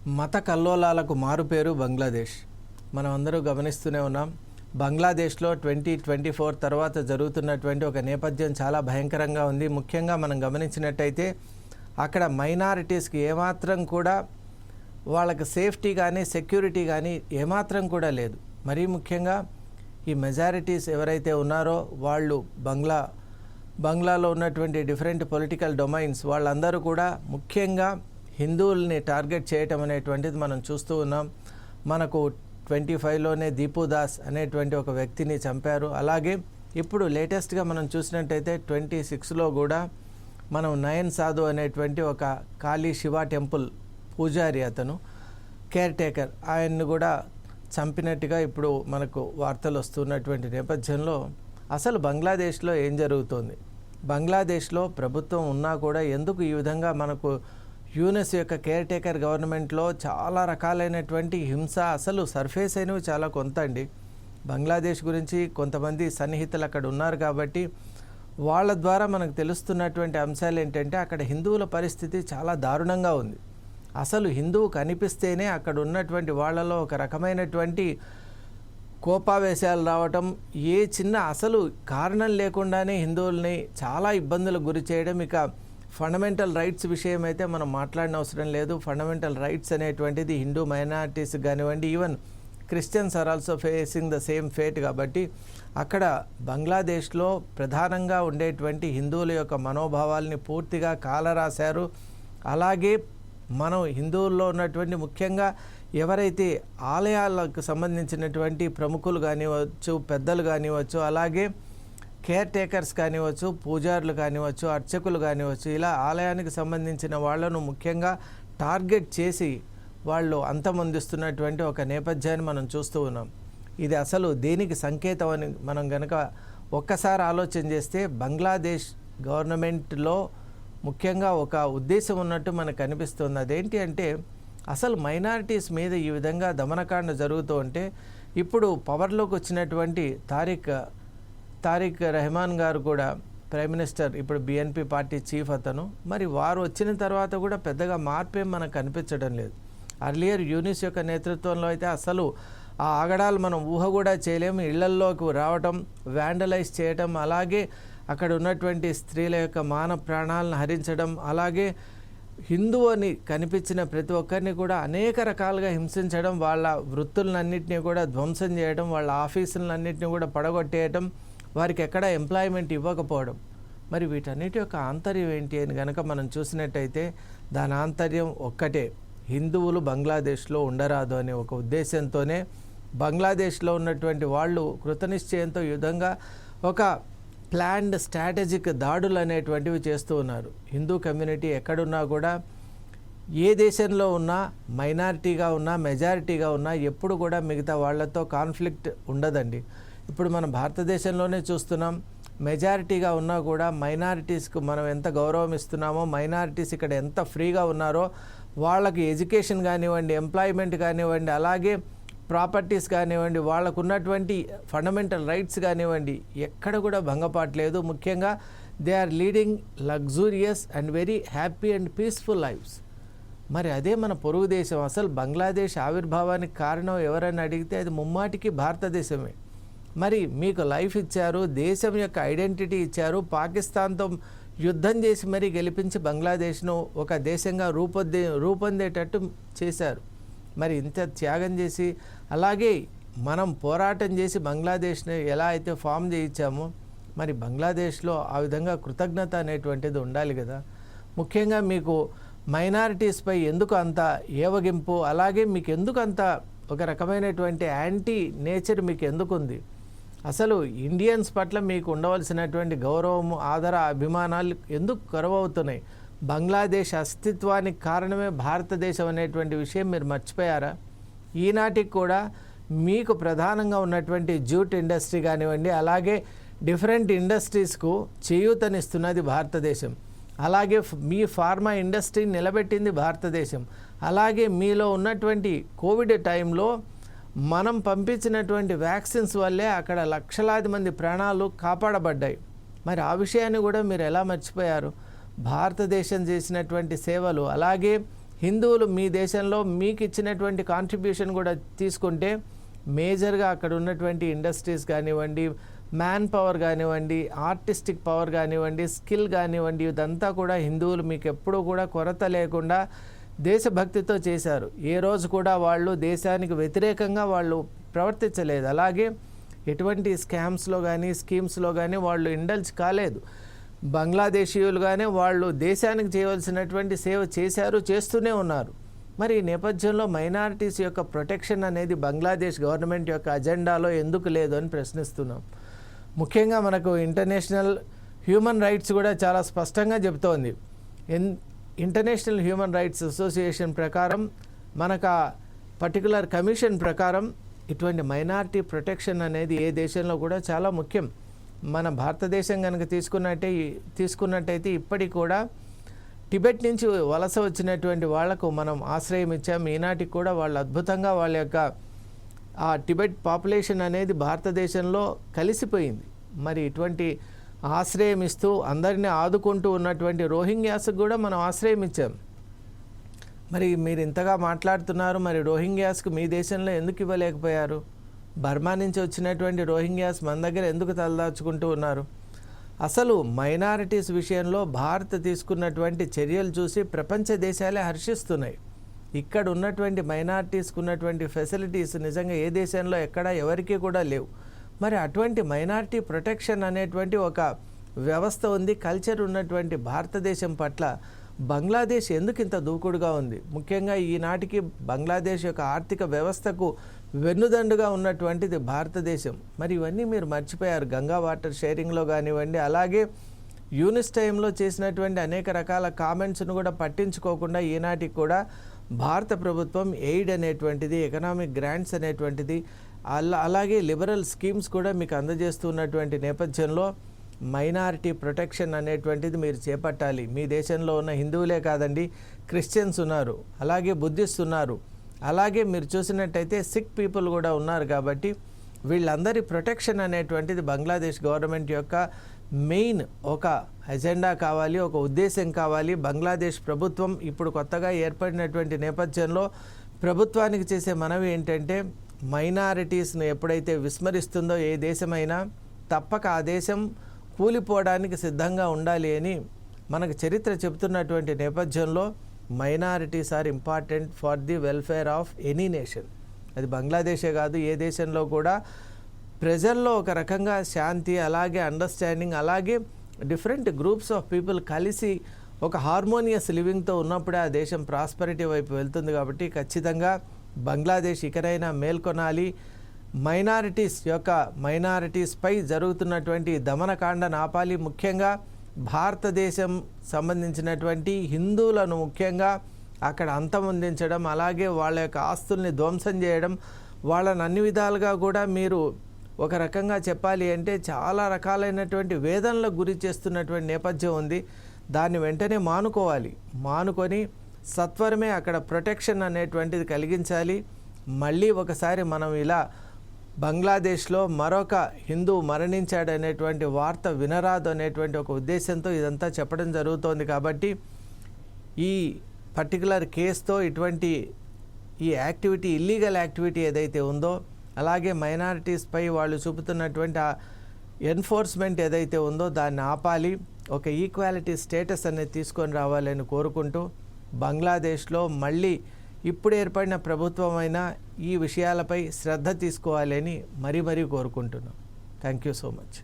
మత కల్లోలాలకు మారుపేరు బంగ్లాదేశ్. మనం అందరూ గమనిస్తూనే ఉన్నాం. బంగ్లాదేశ్లో 2024 తర్వాత జరుగుతున్నటువంటి ఒక నేపథ్యం చాలా భయంకరంగా ఉంది. ముఖ్యంగా మనం గమనించినట్టయితే అక్కడ మైనారిటీస్కి ఏమాత్రం కూడా వాళ్ళకి సేఫ్టీ కానీ సెక్యూరిటీ కానీ ఏమాత్రం కూడా లేదు. మరీ ముఖ్యంగా ఈ మెజారిటీస్ ఎవరైతే ఉన్నారో వాళ్ళు బంగ్లాలో ఉన్నటువంటి డిఫరెంట్ పొలిటికల్ డొమైన్స్ వాళ్ళందరూ కూడా ముఖ్యంగా హిందువుల్ని టార్గెట్ చేయటం అనేటువంటిది మనం చూస్తూ ఉన్నాం. మనకు 25లోనే దీపు దాస్ అనేటువంటి ఒక వ్యక్తిని చంపారు. అలాగే ఇప్పుడు లేటెస్ట్గా మనం చూసినట్టయితే 26లో కూడా మనం నయన్ సాధు అనేటువంటి ఒక కాళీ శివ టెంపుల్ పూజారి, అతను కేర్ టేకర్, ఆయన్ని కూడా చంపినట్టుగా ఇప్పుడు మనకు వార్తలు వస్తున్నటువంటి నేపథ్యంలో అసలు బంగ్లాదేశ్లో ఏం జరుగుతుంది, బంగ్లాదేశ్లో ప్రభుత్వం ఉన్నా కూడా ఎందుకు ఈ విధంగా మనకు యూనెస్ యొక్క కేర్ టేకర్ గవర్నమెంట్లో చాలా రకాలైనటువంటి హింస అసలు సర్ఫేస్ అయినవి చాలా కొంత అండి. బంగ్లాదేశ్ గురించి కొంతమంది సన్నిహితులు అక్కడ ఉన్నారు కాబట్టి వాళ్ళ ద్వారా మనకు తెలుస్తున్నటువంటి అంశాలు ఏంటంటే అక్కడ హిందువుల పరిస్థితి చాలా దారుణంగా ఉంది. అసలు హిందువు కనిపిస్తేనే అక్కడ ఉన్నటువంటి వాళ్ళలో ఒక రకమైనటువంటి కోపావేశాలు రావటం, ఏ చిన్న అసలు కారణం లేకుండానే హిందువుల్ని చాలా ఇబ్బందులకు గురి చేయడం. ఇక ఫండమెంటల్ రైట్స్ విషయం అయితే మనం మాట్లాడిన అవసరం లేదు. ఫండమెంటల్ రైట్స్ అనేటువంటిది హిందూ మైనారిటీస్ కానివ్వండి, even Christians are also facing the same fate. కాబట్టి అక్కడ బంగ్లాదేశ్లో ప్రధానంగా ఉండేటువంటి హిందువుల యొక్క మనోభావాల్ని పూర్తిగా కాలరాశారు. అలాగే మనం హిందువుల్లో ఉన్నటువంటి ముఖ్యంగా ఎవరైతే ఆలయాలకు సంబంధించినటువంటి ప్రముఖులు కానివచ్చు, పెద్దలు కానివచ్చు, అలాగే కేర్ టేకర్స్ కానివచ్చు, పూజారులు కానివచ్చు, అర్చకులు కానివచ్చు, ఇలా ఆలయానికి సంబంధించిన వాళ్ళను ముఖ్యంగా టార్గెట్ చేసి వాళ్ళు అంతమొందిస్తున్నటువంటి ఒక నేపథ్యాన్ని మనం చూస్తూ ఉన్నాం. ఇది అసలు దేనికి సంకేతం అని మనం కనుక ఒక్కసారి ఆలోచన చేస్తే బంగ్లాదేశ్ గవర్నమెంట్లో ముఖ్యంగా ఒక ఉద్దేశం ఉన్నట్టు మనకు అనిపిస్తుంది. అదేంటి అంటే అసలు మైనారిటీస్ మీద ఈ విధంగా దమనకాండ జరుగుతూ ఉంటే ఇప్పుడు పవర్లోకి వచ్చినటువంటి తారిక్ రెహమాన్ గారు కూడా ప్రైమ్ మినిస్టర్, ఇప్పుడు BNP పార్టీ చీఫ్ అతను, మరి వారు వచ్చిన తర్వాత కూడా పెద్దగా మార్పేం మనకు కనిపించడం లేదు. అర్లియర్ యూనిస్ యొక్క నేతృత్వంలో అయితే అసలు ఆ ఆగడాలు మనం ఊహ కూడా చేయలేము. ఇళ్లల్లోకి రావటం, వ్యాండలైజ్ చేయటం, అలాగే అక్కడ ఉన్నటువంటి స్త్రీల యొక్క మాన ప్రాణాలను హరించడం, అలాగే హిందువు అని కనిపించిన ప్రతి ఒక్కరిని కూడా అనేక రకాలుగా హింసించడం, వాళ్ళ వృత్తులన్నింటినీ కూడా ధ్వంసం చేయడం, వాళ్ళ ఆఫీసులన్నింటినీ కూడా పడగొట్టేయటం, వారికి ఎక్కడ ఎంప్లాయ్మెంట్ ఇవ్వకపోవడం. మరి వీటన్నిటి యొక్క ఆంతర్యం ఏంటి అని కనుక మనం చూసినట్టయితే దాని ఆంతర్యం ఒక్కటే, హిందువులు బంగ్లాదేశ్లో ఉండరాదు అనే ఒక ఉద్దేశంతోనే బంగ్లాదేశ్లో ఉన్నటువంటి వాళ్ళు కృతనిశ్చయంతో ఈ విధంగా ఒక ప్లాన్డ్ స్ట్రాటజిక్ దాడులు అనేటువంటివి చేస్తూ ఉన్నారు. హిందూ కమ్యూనిటీ ఎక్కడున్నా కూడా, ఏ దేశంలో ఉన్నా, మైనారిటీగా ఉన్నా మెజారిటీగా ఉన్నా ఎప్పుడు కూడా మిగతా వాళ్ళతో కాన్ఫ్లిక్ట్ ఉండదండి. ఇప్పుడు మనం భారతదేశంలోనే చూస్తున్నాం, మెజారిటీగా ఉన్నా కూడా మైనారిటీస్కు మనం ఎంత గౌరవం ఇస్తున్నామో, మైనారిటీస్ ఇక్కడ ఎంత ఫ్రీగా ఉన్నారో వాళ్ళకి ఎడ్యుకేషన్ కానివ్వండి, ఎంప్లాయ్మెంట్ కానివ్వండి, అలాగే ప్రాపర్టీస్ కానివ్వండి, వాళ్ళకు ఉన్నటువంటి ఫండమెంటల్ రైట్స్ కానివ్వండి, ఎక్కడ కూడా భంగపడలేదు. ముఖ్యంగా they are leading luxurious and very happy and peaceful lifes. మరి అదే మన పొరుగు దేశం. అసలు బంగ్లాదేశ్ ఆవిర్భావానికి కారణం ఎవరైనా అడిగితే అది ముమ్మాటికి భారతదేశమే. మరి మీకు లైఫ్ ఇచ్చారు, దేశం యొక్క ఐడెంటిటీ ఇచ్చారు, పాకిస్తాన్తో యుద్ధం చేసి మరీ గెలిపించి బంగ్లాదేశ్ను ఒక దేశంగా రూపొందేటట్టు చేశారు. మరి ఇంత త్యాగం చేసి, అలాగే మనం పోరాటం చేసి బంగ్లాదేశ్ని ఎలా అయితే ఫామ్ చేయించామో, మరి బంగ్లాదేశ్లో ఆ విధంగా కృతజ్ఞత అనేటువంటిది ఉండాలి కదా. ముఖ్యంగా మీకు మైనారిటీస్పై ఎందుకు అంత ఏవగింపు, అలాగే మీకు ఎందుకు అంత ఒక రకమైనటువంటి యాంటీ నేచర్ మీకు ఎందుకుంది? అసలు ఇండియన్స్ పట్ల మీకు ఉండవలసినటువంటి గౌరవము, ఆదర, అభిమానాలు ఎందుకు కరువవుతున్నాయి? బంగ్లాదేశ్ అస్తిత్వానికి కారణమే భారతదేశం అనేటువంటి విషయం మీరు మర్చిపోయారా? ఈనాటికి కూడా మీకు ప్రధానంగా ఉన్నటువంటి జూట్ ఇండస్ట్రీ కానివ్వండి, అలాగే డిఫరెంట్ ఇండస్ట్రీస్కు చేయూతనిస్తున్నది భారతదేశం. అలాగే మీ ఫార్మా ఇండస్ట్రీని నిలబెట్టింది భారతదేశం. అలాగే మీలో ఉన్నటువంటి కోవిడ్ టైంలో మనం పంపించినటువంటి వ్యాక్సిన్స్ వల్లే అక్కడ లక్షలాది మంది ప్రాణాలు కాపాడబడ్డాయి. మరి ఆ విషయాన్ని కూడా మీరు ఎలా మర్చిపోయారు? భారతదేశం చేసినటువంటి సేవలు, అలాగే హిందువులు మీ దేశంలో మీకు ఇచ్చినటువంటి కాంట్రిబ్యూషన్ కూడా తీసుకుంటే మేజర్గా అక్కడ ఉన్నటువంటి ఇండస్ట్రీస్ కానివ్వండి, మ్యాన్ పవర్ కానివ్వండి, ఆర్టిస్టిక్ పవర్ కానివ్వండి, స్కిల్ కానివ్వండి, ఇదంతా కూడా హిందువులు మీకు ఎప్పుడూ కూడా కొరత లేకుండా దేశభక్తితో చేశారు. ఏ రోజు కూడా వాళ్ళు దేశానికి వ్యతిరేకంగా వాళ్ళు ప్రవర్తించలేదు. అలాగే ఎటువంటి స్కామ్స్లో కానీ స్కీమ్స్లో కానీ వాళ్ళు ఇండల్జ్ కాలేదు. బంగ్లాదేశీయులుగానే వాళ్ళు దేశానికి చేయవలసినటువంటి సేవ చేశారు, చేస్తూనే ఉన్నారు. మరి ఈ నేపథ్యంలో మైనారిటీస్ యొక్క ప్రొటెక్షన్ అనేది బంగ్లాదేశ్ గవర్నమెంట్ యొక్క అజెండాలో ఎందుకు లేదు అని ప్రశ్నిస్తున్నాం. ముఖ్యంగా మనకు ఇంటర్నేషనల్ హ్యూమన్ రైట్స్ కూడా చాలా స్పష్టంగా చెబుతోంది. ఇంటర్నేషనల్ హ్యూమన్ రైట్స్ అసోసియేషన్ ప్రకారం, మనకు ఆ పర్టికులర్ కమిషన్ ప్రకారం ఇటువంటి మైనారిటీ ప్రొటెక్షన్ అనేది ఏ దేశంలో కూడా చాలా ముఖ్యం. మన భారతదేశం కనుక తీసుకున్నట్టయితే ఇప్పటికి కూడా టిబెట్ నుంచి వలస వచ్చినటువంటి వాళ్లకు మనం ఆశ్రయం ఇచ్చాం. ఈనాటికి కూడా వాళ్ళు అద్భుతంగా వాళ్ళ యొక్క ఆ టిబెట్ పాపులేషన్ అనేది భారతదేశంలో కలిసిపోయింది. మరి ఇటువంటి ఆశ్రయం ఇస్తూ అందరినీ ఆదుకుంటూ ఉన్నటువంటి రోహింగ్యాస్కి కూడా మనం ఆశ్రయం ఇచ్చాం. మరి మీరు ఇంతగా మాట్లాడుతున్నారు, మరి రోహింగ్యాస్కు మీ దేశంలో ఎందుకు ఇవ్వలేకపోయారు? బర్మా నుంచి వచ్చినటువంటి రోహింగ్యాస్ మన దగ్గర ఎందుకు తలదాచుకుంటూ ఉన్నారు? అసలు మైనారిటీస్ విషయంలో భారత్ తీసుకున్నటువంటి చర్యలు చూసి ప్రపంచ దేశాలే హర్షిస్తున్నాయి. ఇక్కడ ఉన్నటువంటి మైనారిటీస్కి ఉన్నటువంటి ఫెసిలిటీస్ నిజంగా ఏ దేశంలో ఎక్కడ ఎవరికీ కూడా లేవు. మరి అటువంటి మైనారిటీ ప్రొటెక్షన్ అనేటువంటి ఒక వ్యవస్థ ఉంది, కల్చర్ ఉన్నటువంటి భారతదేశం పట్ల బంగ్లాదేశ్ ఎందుకు ఇంత దూకుడుగా ఉంది? ముఖ్యంగా ఈనాటికి బంగ్లాదేశ్ యొక్క ఆర్థిక వ్యవస్థకు వెన్నుదండుగా ఉన్నటువంటిది భారతదేశం. మరి ఇవన్నీ మీరు మర్చిపోయారు. గంగా వాటర్ షేరింగ్లో కానివ్వండి, అలాగే యూనిస్ టైంలో చేసినటువంటి అనేక రకాల కామెంట్స్ను కూడా పట్టించుకోకుండా ఈనాటికి కూడా భారత ప్రభుత్వం ఎయిడ్ అనేటువంటిది, ఎకనామిక్ గ్రాంట్స్ అనేటువంటిది, అలాగే లిబరల్ స్కీమ్స్ కూడా మీకు అందజేస్తున్నటువంటి నేపథ్యంలో మైనారిటీ ప్రొటెక్షన్ అనేటువంటిది మీరు చేపట్టాలి. మీ దేశంలో ఉన్న హిందువులే కాదండి, క్రిస్టియన్స్ ఉన్నారు, అలాగే బుద్ధిస్ట్ ఉన్నారు, అలాగే మీరు చూసినట్టయితే సిక్ పీపుల్ కూడా ఉన్నారు. కాబట్టి వీళ్ళందరి ప్రొటెక్షన్ అనేటువంటిది బంగ్లాదేశ్ గవర్నమెంట్ యొక్క మెయిన్ ఒక ఎజెండా కావాలి, ఒక ఉద్దేశం కావాలి. బంగ్లాదేశ్ ప్రభుత్వం ఇప్పుడు కొత్తగా ఏర్పడినటువంటి నేపథ్యంలో ప్రభుత్వానికి చేసే మనవి ఏంటంటే, మైనారిటీస్ను ఎప్పుడైతే విస్మరిస్తుందో ఏ దేశమైనా తప్పక ఆ దేశం కూలిపోవడానికి సిద్ధంగా ఉండాలి అని మనకు చరిత్ర చెబుతున్నటువంటి నేపథ్యంలో minorities are important for the welfare of any nation. అది బంగ్లాదేశే కాదు, ఏ దేశంలో కూడా ప్రజల్లో ఒక రకంగా శాంతి, అలాగే అండర్స్టాండింగ్, అలాగే డిఫరెంట్ గ్రూప్స్ ఆఫ్ పీపుల్ కలిసి ఒక హార్మోనియస్ లివింగ్తో ఉన్నప్పుడే ఆ దేశం ప్రాస్పరిటీ వైపు వెళ్తుంది. కాబట్టి ఖచ్చితంగా బంగ్లాదేశ్ ఇకనైనా మేల్కొనాలి. మైనారిటీస్పై జరుగుతున్నటువంటి దమనకాండను ఆపాలి. ముఖ్యంగా భారతదేశం సంబంధించినటువంటి హిందువులను ముఖ్యంగా అక్కడ అంతమొందించడం, అలాగే వాళ్ళ యొక్క ఆస్తుల్ని ధ్వంసం చేయడం, వాళ్ళని అన్ని విధాలుగా కూడా మీరు ఒక రకంగా చెప్పాలి అంటే చాలా రకాలైనటువంటి వేదనలకు గురి చేస్తున్నటువంటి నేపథ్యం ఉంది. దాన్ని వెంటనే మానుకొని సత్వరమే అక్కడ ప్రొటెక్షన్ అనేటువంటిది కలిగించాలి. మళ్ళీ ఒకసారి మనం ఇలా బంగ్లాదేశ్లో మరొక హిందూ మరణించాడనేటువంటి వార్త వినరాదు అనేటువంటి ఒక ఉద్దేశంతో ఇదంతా చెప్పడం జరుగుతోంది. కాబట్టి ఈ పర్టికులర్ కేసుతో ఇటువంటి ఈ యాక్టివిటీ, ఇల్లీగల్ యాక్టివిటీ ఏదైతే ఉందో, అలాగే మైనారిటీస్పై వాళ్ళు చూపుతున్నటువంటి ఆ ఎన్ఫోర్స్మెంట్ ఏదైతే ఉందో దాన్ని ఆపాలి. ఒక ఈక్వాలిటీ స్టేటస్ అనేది తీసుకొని రావాలని కోరుకుంటూ, బంగ్లాదేశ్లో మళ్ళీ ఇప్పుడు ఏర్పడిన ప్రభుత్వమైనా ఈ విషయాలపై శ్రద్ధ తీసుకోవాలని మరీ కోరుకుంటున్నాం. Thank you so much.